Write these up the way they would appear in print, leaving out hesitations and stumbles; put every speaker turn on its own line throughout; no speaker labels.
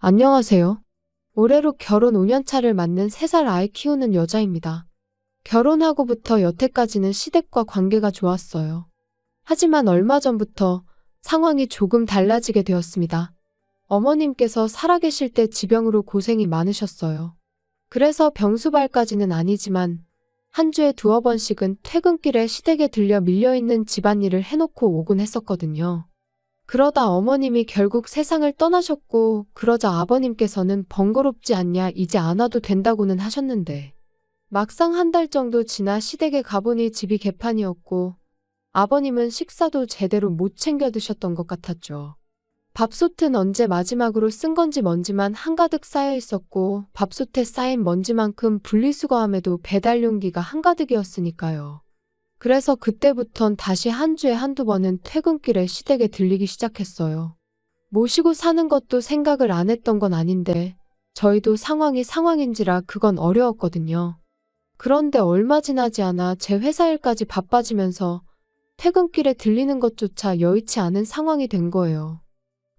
안녕하세요. 올해로 결혼 5년 차를 맞는 3살 아이 키우는 여자입니다. 결혼하고부터 여태까지는 시댁과 관계가 좋았어요. 하지만 얼마 전부터 상황이 조금 달라지게 되었습니다. 어머님께서 살아계실 때 지병으로 고생이 많으셨어요. 그래서 병수발까지는 아니지만 한 주에 두어 번씩은 퇴근길에 시댁에 들려 밀려있는 집안일을 해놓고 오곤 했었거든요. 그러다 어머님이 결국 세상을 떠나셨고, 그러자 아버님께서는 번거롭지 않냐, 이제 안 와도 된다고는 하셨는데, 막상 한 달 정도 지나 시댁에 가보니 집이 개판이었고, 아버님은 식사도 제대로 못 챙겨 드셨던 것 같았죠. 밥솥은 언제 마지막으로 쓴 건지 먼지만 한가득 쌓여 있었고, 밥솥에 쌓인 먼지만큼 분리수거함에도 배달 용기가 한가득이었으니까요. 그래서 그때부턴 다시 한 주에 한두 번은 퇴근길에 시댁에 들리기 시작했어요. 모시고 사는 것도 생각을 안 했던 건 아닌데 저희도 상황이 상황인지라 그건 어려웠거든요. 그런데 얼마 지나지 않아 제 회사 일까지 바빠지면서 퇴근길에 들리는 것조차 여의치 않은 상황이 된 거예요.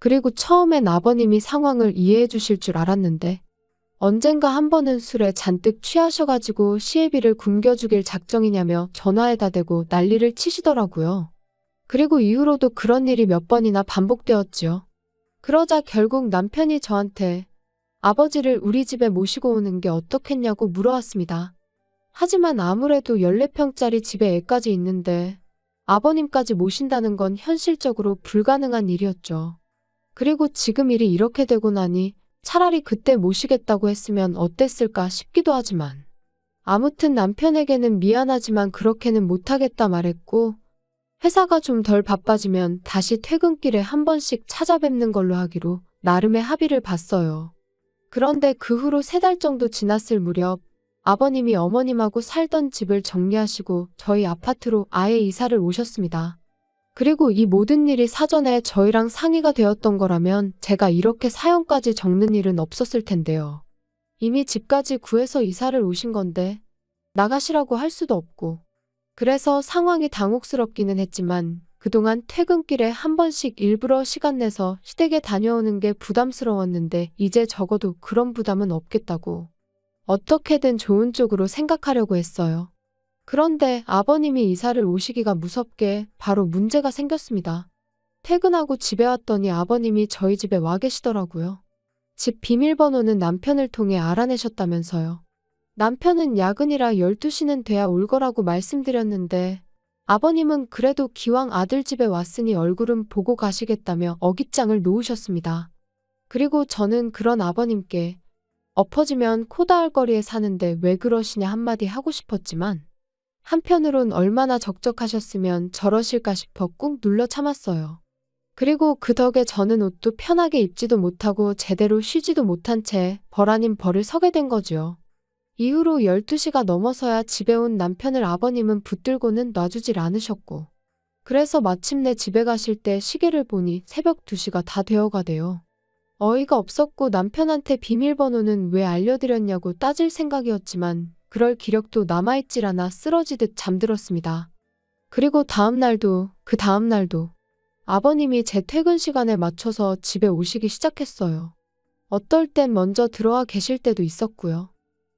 그리고 처음엔 아버님이 상황을 이해해 주실 줄 알았는데 언젠가 한 번은 술에 잔뜩 취하셔가지고 시애비를 굶겨주길 작정이냐며 전화에다 대고 난리를 치시더라고요. 그리고 이후로도 그런 일이 몇 번이나 반복되었지요. 그러자 결국 남편이 저한테 아버지를 우리 집에 모시고 오는 게 어떻겠냐고 물어왔습니다. 하지만 아무래도 14평짜리 집에 애까지 있는데 아버님까지 모신다는 건 현실적으로 불가능한 일이었죠. 그리고 지금 일이 이렇게 되고 나니 차라리 그때 모시겠다고 했으면 어땠을까 싶기도 하지만 아무튼 남편에게는 미안하지만 그렇게는 못하겠다 말했고 회사가 좀 덜 바빠지면 다시 퇴근길에 한 번씩 찾아뵙는 걸로 하기로 나름의 합의를 봤어요. 그런데 그 후로 3달 정도 지났을 무렵 아버님이 어머님하고 살던 집을 정리하시고 저희 아파트로 아예 이사를 오셨습니다. 그리고 이 모든 일이 사전에 저희랑 상의가 되었던 거라면 제가 이렇게 사연까지 적는 일은 없었을 텐데요. 이미 집까지 구해서 이사를 오신 건데 나가시라고 할 수도 없고 그래서 상황이 당혹스럽기는 했지만 그동안 퇴근길에 한 번씩 일부러 시간 내서 시댁에 다녀오는 게 부담스러웠는데 이제 적어도 그런 부담은 없겠다고 어떻게든 좋은 쪽으로 생각하려고 했어요. 그런데 아버님이 이사를 오시기가 무섭게 바로 문제가 생겼습니다. 퇴근하고 집에 왔더니 아버님이 저희 집에 와 계시더라고요. 집 비밀번호는 남편을 통해 알아내셨다면서요. 남편은 야근이라 12시는 돼야 올 거라고 말씀드렸는데 아버님은 그래도 기왕 아들 집에 왔으니 얼굴은 보고 가시겠다며 어깃장을 놓으셨습니다. 그리고 저는 그런 아버님께 엎어지면 코 닿을 거리에 사는데 왜 그러시냐 한마디 하고 싶었지만 한편으론 얼마나 적적하셨으면 저러실까 싶어 꾹 눌러 참았어요. 그리고 그 덕에 저는 옷도 편하게 입지도 못하고 제대로 쉬지도 못한 채 벌 아닌 벌을 서게 된 거죠. 이후로 12시가 넘어서야 집에 온 남편을 아버님은 붙들고는 놔주질 않으셨고 그래서 마침내 집에 가실 때 시계를 보니 새벽 2시가 다 되어가대요. 어이가 없었고 남편한테 비밀번호는 왜 알려드렸냐고 따질 생각이었지만 그럴 기력도 남아있질 않아 쓰러지듯 잠들었습니다. 그리고 그 다음 날도 아버님이 제 퇴근 시간에 맞춰서 집에 오시기 시작했어요. 어떨 땐 먼저 들어와 계실 때도 있었고요.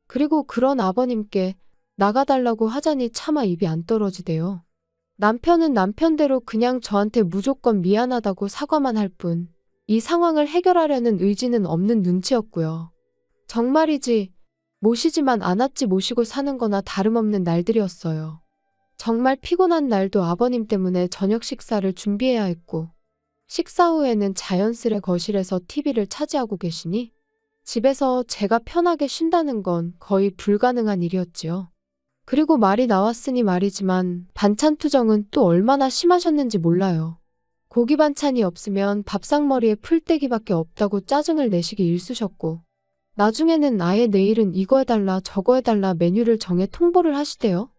그리고 그런 아버님께 나가달라고 하자니 차마 입이 안 떨어지대요. 남편은 남편대로 그냥 저한테 무조건 미안하다고 사과만 할 뿐, 이 상황을 해결하려는 의지는 없는 눈치였고요. 정말이지 모시지만 않았지 모시고 사는 거나 다름없는 날들이었어요. 정말 피곤한 날도 아버님 때문에 저녁 식사를 준비해야 했고 식사 후에는 자연스레 거실에서 TV를 차지하고 계시니 집에서 제가 편하게 쉰다는 건 거의 불가능한 일이었지요. 그리고 말이 나왔으니 말이지만 반찬 투정은 또 얼마나 심하셨는지 몰라요. 고기 반찬이 없으면 밥상머리에 풀떼기밖에 없다고 짜증을 내시기 일쑤셨고 나중에는 아예 내일은 이거 해달라 저거 해달라 메뉴를 정해 통보를 하시대요.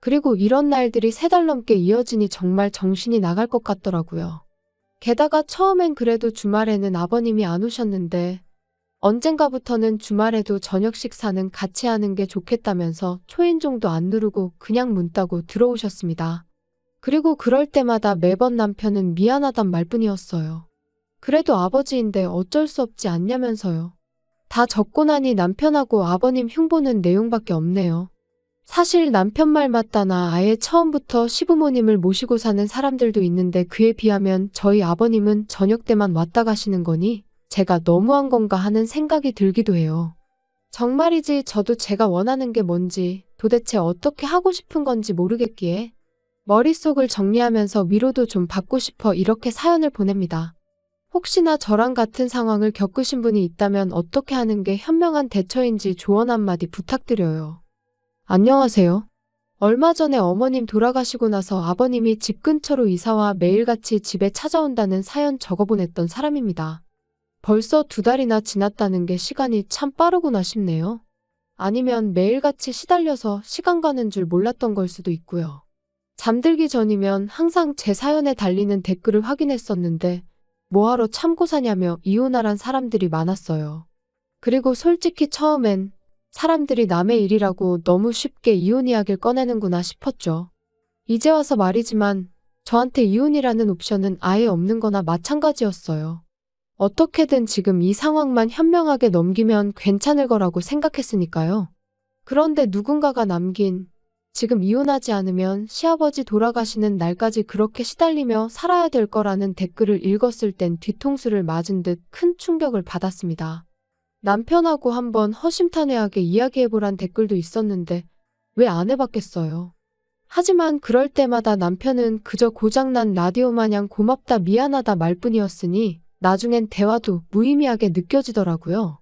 그리고 이런 날들이 3달 넘게 이어지니 정말 정신이 나갈 것 같더라고요. 게다가 처음엔 그래도 주말에는 아버님이 안 오셨는데 언젠가부터는 주말에도 저녁 식사는 같이 하는 게 좋겠다면서 초인종도 안 누르고 그냥 문 따고 들어오셨습니다. 그리고 그럴 때마다 매번 남편은 미안하단 말뿐이었어요. 그래도 아버지인데 어쩔 수 없지 않냐면서요. 다 적고 나니 남편하고 아버님 흉보는 내용밖에 없네요. 사실 남편 말 맞다나 아예 처음부터 시부모님을 모시고 사는 사람들도 있는데 그에 비하면 저희 아버님은 저녁 때만 왔다 가시는 거니 제가 너무한 건가 하는 생각이 들기도 해요. 정말이지 저도 제가 원하는 게 뭔지 도대체 어떻게 하고 싶은 건지 모르겠기에 머릿속을 정리하면서 위로도 좀 받고 싶어 이렇게 사연을 보냅니다. 혹시나 저랑 같은 상황을 겪으신 분이 있다면 어떻게 하는 게 현명한 대처인지 조언 한마디 부탁드려요. 안녕하세요. 얼마 전에 어머님 돌아가시고 나서 아버님이 집 근처로 이사와 매일같이 집에 찾아온다는 사연 적어보냈던 사람입니다. 벌써 2달이나 지났다는 게 시간이 참 빠르구나 싶네요. 아니면 매일같이 시달려서 시간 가는 줄 몰랐던 걸 수도 있고요. 잠들기 전이면 항상 제 사연에 달리는 댓글을 확인했었는데 뭐하러 참고 사냐며 이혼하란 사람들이 많았어요. 그리고 솔직히 처음엔 사람들이 남의 일이라고 너무 쉽게 이혼 이야기를 꺼내는구나 싶었죠. 이제 와서 말이지만 저한테 이혼이라는 옵션은 아예 없는 거나 마찬가지였어요. 어떻게든 지금 이 상황만 현명하게 넘기면 괜찮을 거라고 생각했으니까요. 그런데 누군가가 남긴 지금 이혼하지 않으면 시아버지 돌아가시는 날까지 그렇게 시달리며 살아야 될 거라는 댓글을 읽었을 땐 뒤통수를 맞은 듯 큰 충격을 받았습니다. 남편하고 한번 허심탄회하게 이야기해보란 댓글도 있었는데 왜 안 해봤겠어요. 하지만 그럴 때마다 남편은 그저 고장난 라디오 마냥 고맙다 미안하다 말뿐이었으니 나중엔 대화도 무의미하게 느껴지더라고요.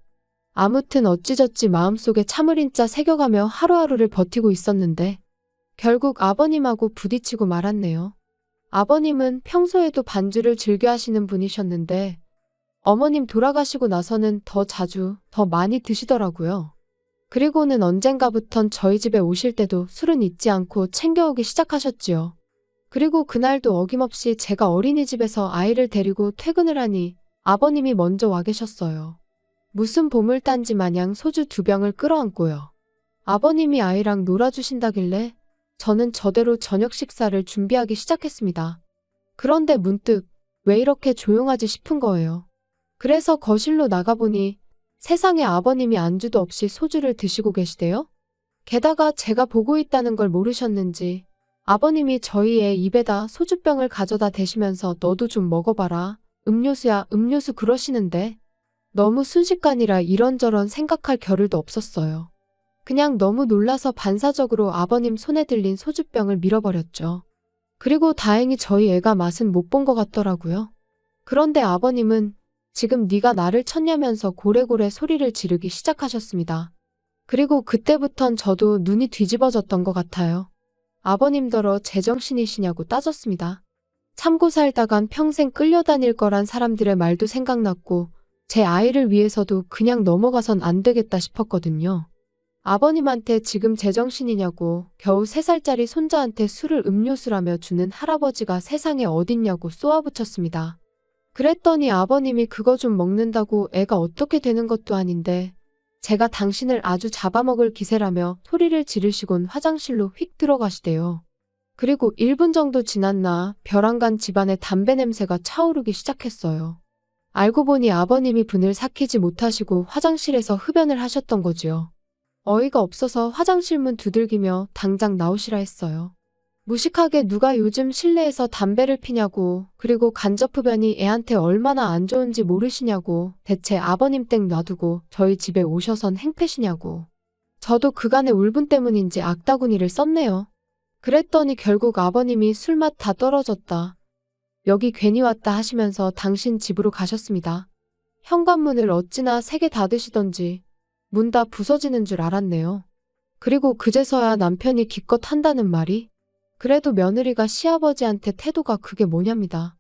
아무튼 어찌저찌 마음속에 참을인자 새겨가며 하루하루를 버티고 있었는데 결국 아버님하고 부딪히고 말았네요. 아버님은 평소에도 반주를 즐겨 하시는 분이셨는데 어머님 돌아가시고 나서는 더 자주, 더 많이 드시더라고요. 그리고는 언젠가부턴 저희 집에 오실 때도 술은 잊지 않고 챙겨오기 시작하셨지요. 그리고 그날도 어김없이 제가 어린이집에서 아이를 데리고 퇴근을 하니 아버님이 먼저 와 계셨어요. 무슨 보물단지 마냥 소주 2병을 끌어안고요. 아버님이 아이랑 놀아주신다길래 저는 저대로 저녁 식사를 준비하기 시작했습니다. 그런데 문득 왜 이렇게 조용하지 싶은 거예요. 그래서 거실로 나가보니 세상에 아버님이 안주도 없이 소주를 드시고 계시대요. 게다가 제가 보고 있다는 걸 모르셨는지 아버님이 저희 애 입에다 소주병을 가져다 대시면서 너도 좀 먹어봐라. 음료수야 음료수 그러시는데 너무 순식간이라 이런저런 생각할 겨를도 없었어요. 그냥 너무 놀라서 반사적으로 아버님 손에 들린 소주병을 밀어버렸죠. 그리고 다행히 저희 애가 맛은 못 본 것 같더라고요. 그런데 아버님은 지금 네가 나를 쳤냐면서 고래고래 소리를 지르기 시작하셨습니다. 그리고 그때부턴 저도 눈이 뒤집어졌던 것 같아요. 아버님더러 제정신이시냐고 따졌습니다. 참고 살다간 평생 끌려다닐 거란 사람들의 말도 생각났고 제 아이를 위해서도 그냥 넘어가선 안 되겠다 싶었거든요. 아버님한테 지금 제정신이냐고 겨우 3살짜리 손자한테 술을 음료수라며 주는 할아버지가 세상에 어딨냐고 쏘아붙였습니다. 그랬더니 아버님이 그거 좀 먹는다고 애가 어떻게 되는 것도 아닌데 제가 당신을 아주 잡아먹을 기세라며 소리를 지르시곤 화장실로 휙 들어가시대요. 그리고 1분 정도 지났나 벼랑간 집안에 담배 냄새가 차오르기 시작했어요. 알고 보니 아버님이 분을 삭히지 못하시고 화장실에서 흡연을 하셨던 거지요. 어이가 없어서 화장실 문 두들기며 당장 나오시라 했어요. 무식하게 누가 요즘 실내에서 담배를 피냐고 그리고 간접흡연이 애한테 얼마나 안 좋은지 모르시냐고 대체 아버님 땡 놔두고 저희 집에 오셔선 행패시냐고. 저도 그간의 울분 때문인지 악다구니를 썼네요. 그랬더니 결국 아버님이 술맛 다 떨어졌다. 여기 괜히 왔다 하시면서 당신 집으로 가셨습니다. 현관문을 어찌나 3개 닫으시던지 문 다 부서지는 줄 알았네요. 그리고 그제서야 남편이 기껏 한다는 말이 그래도 며느리가 시아버지한테 태도가 그게 뭐냐입니다.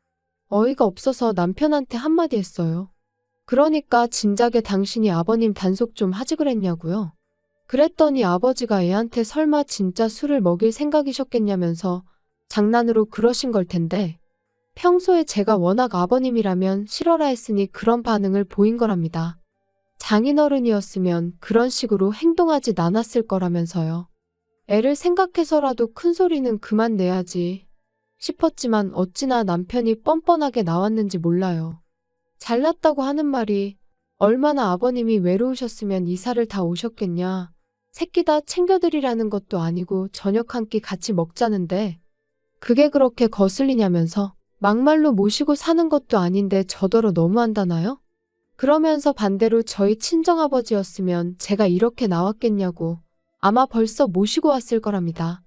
어이가 없어서 남편한테 한마디 했어요. 그러니까 진작에 당신이 아버님 단속 좀 하지 그랬냐고요. 그랬더니 아버지가 애한테 설마 진짜 술을 먹일 생각이셨겠냐면서 장난으로 그러신 걸 텐데 평소에 제가 워낙 아버님이라면 싫어라 했으니 그런 반응을 보인 거랍니다. 장인어른이었으면 그런 식으로 행동하지 않았을 거라면서요. 애를 생각해서라도 큰 소리는 그만 내야지 싶었지만 어찌나 남편이 뻔뻔하게 나왔는지 몰라요. 잘났다고 하는 말이 얼마나 아버님이 외로우셨으면 이사를 다 오셨겠냐. 새끼 다 챙겨드리라는 것도 아니고 저녁 한 끼 같이 먹자는데 그게 그렇게 거슬리냐면서 막말로 모시고 사는 것도 아닌데 저더러 너무한다나요? 그러면서 반대로 저희 친정아버지였으면 제가 이렇게 나왔겠냐고 아마 벌써 모시고 왔을 거랍니다.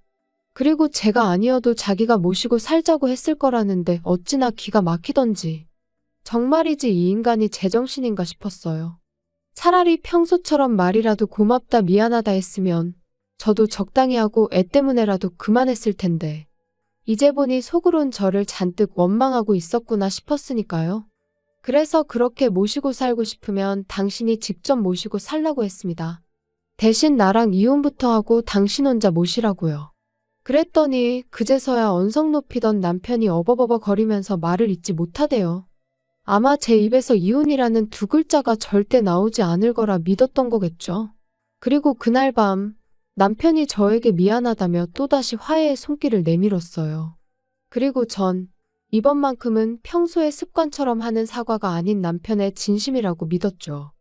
그리고 제가 아니어도 자기가 모시고 살자고 했을 거라는데 어찌나 기가 막히던지. 정말이지 이 인간이 제정신인가 싶었어요. 차라리 평소처럼 말이라도 고맙다 미안하다 했으면 저도 적당히 하고 애 때문에라도 그만했을 텐데. 이제 보니 속으론 저를 잔뜩 원망하고 있었구나 싶었으니까요. 그래서 그렇게 모시고 살고 싶으면 당신이 직접 모시고 살라고 했습니다. 대신 나랑 이혼부터 하고 당신 혼자 모시라고요. 그랬더니 그제서야 언성 높이던 남편이 어버버버 거리면서 말을 잇지 못하대요. 아마 제 입에서 이혼이라는 두 글자가 절대 나오지 않을 거라 믿었던 거겠죠. 그리고 그날 밤 남편이 저에게 미안하다며 또다시 화해의 손길을 내밀었어요. 그리고 전 이번만큼은 평소의 습관처럼 하는 사과가 아닌 남편의 진심이라고 믿었죠.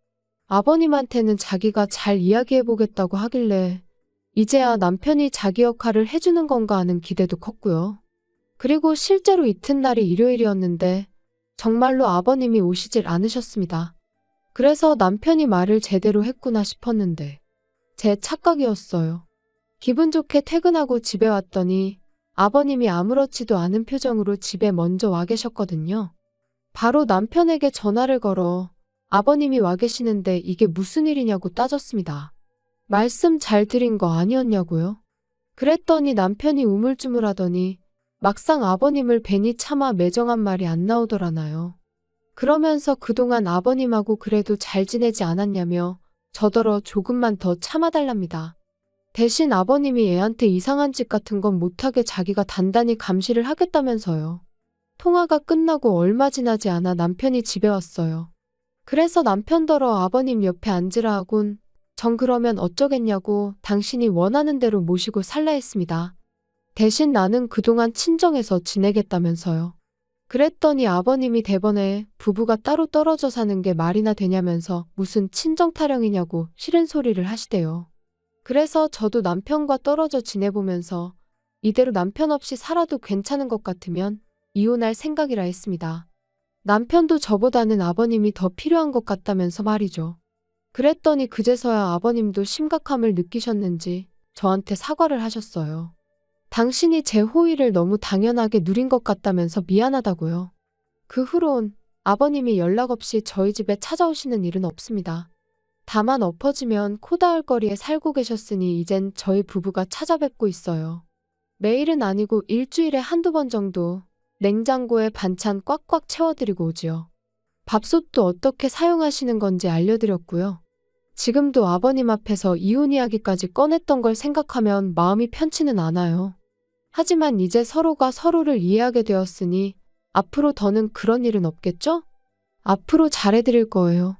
아버님한테는 자기가 잘 이야기해보겠다고 하길래 이제야 남편이 자기 역할을 해주는 건가 하는 기대도 컸고요. 그리고 실제로 이튿날이 일요일이었는데 정말로 아버님이 오시질 않으셨습니다. 그래서 남편이 말을 제대로 했구나 싶었는데 제 착각이었어요. 기분 좋게 퇴근하고 집에 왔더니 아버님이 아무렇지도 않은 표정으로 집에 먼저 와 계셨거든요. 바로 남편에게 전화를 걸어 아버님이 와 계시는데 이게 무슨 일이냐고 따졌습니다. 말씀 잘 드린 거 아니었냐고요? 그랬더니 남편이 우물쭈물하더니 막상 아버님을 뵈니 차마 매정한 말이 안 나오더라나요. 그러면서 그동안 아버님하고 그래도 잘 지내지 않았냐며 저더러 조금만 더 참아달랍니다. 대신 아버님이 애한테 이상한 짓 같은 건 못하게 자기가 단단히 감시를 하겠다면서요. 통화가 끝나고 얼마 지나지 않아 남편이 집에 왔어요. 그래서 남편더러 아버님 옆에 앉으라 하곤 전 그러면 어쩌겠냐고 당신이 원하는 대로 모시고 살라 했습니다. 대신 나는 그동안 친정에서 지내겠다면서요. 그랬더니 아버님이 대번에 부부가 따로 떨어져 사는 게 말이나 되냐면서 무슨 친정 타령이냐고 싫은 소리를 하시대요. 그래서 저도 남편과 떨어져 지내보면서 이대로 남편 없이 살아도 괜찮은 것 같으면 이혼할 생각이라 했습니다. 남편도 저보다는 아버님이 더 필요한 것 같다면서 말이죠. 그랬더니 그제서야 아버님도 심각함을 느끼셨는지 저한테 사과를 하셨어요. 당신이 제 호의를 너무 당연하게 누린 것 같다면서 미안하다고요. 그 후론 아버님이 연락 없이 저희 집에 찾아오시는 일은 없습니다. 다만 엎어지면 코 닿을 거리에 살고 계셨으니 이젠 저희 부부가 찾아뵙고 있어요. 매일은 아니고 일주일에 한두 번 정도 냉장고에 반찬 꽉꽉 채워드리고 오지요. 밥솥도 어떻게 사용하시는 건지 알려드렸고요. 지금도 아버님 앞에서 이혼 이야기까지 꺼냈던 걸 생각하면 마음이 편치는 않아요. 하지만 이제 서로가 서로를 이해하게 되었으니 앞으로 더는 그런 일은 없겠죠? 앞으로 잘해드릴 거예요.